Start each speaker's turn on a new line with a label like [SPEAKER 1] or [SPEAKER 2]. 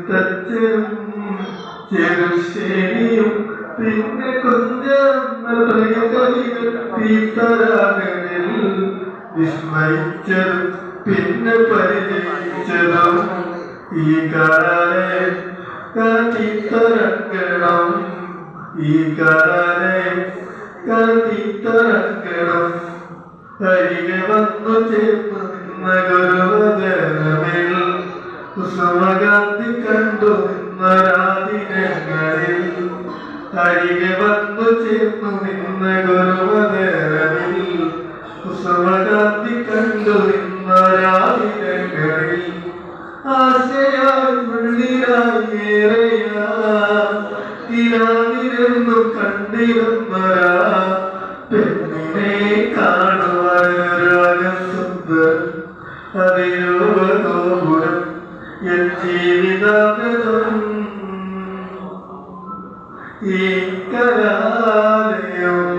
[SPEAKER 1] തച്ചനും ചെറുശ്ശേരിയും പിന്നെ കുഞ്ഞറികൾ തീത്തരാകളിൽ വിസ്മയിച്ചതും പിന്നെ പരിചയിച്ചതും ഈ കാലെ കാത്തിത്തരക്കണം ഈ കാലെ കാത്തിത്തരക്കണം അരികെ വന്നു ചേർന്ന് നിന്ന ഗുരുവചനമിൽ കുസുമകാന്തി കണ്ടു നിന്ന രാതിനങ്ങളിൽ അരികെ വന്നു ചേർന്നു നിന്ന ഗുരുവചനമിൽ കുസുമകാന്തി കണ്ടു നിന്ന രാതിനങ്ങളിൽ ആശയായി മുള്ളിലായി ഏറെയാതിരന്നു കണ്ടിരുന്നരാ പെണ്ണിനെ കാണുവാനൊരാഗസുന്ദരം അതിരൂപഗോപുരം എൻ ജീവിതം ഈ കലാലയം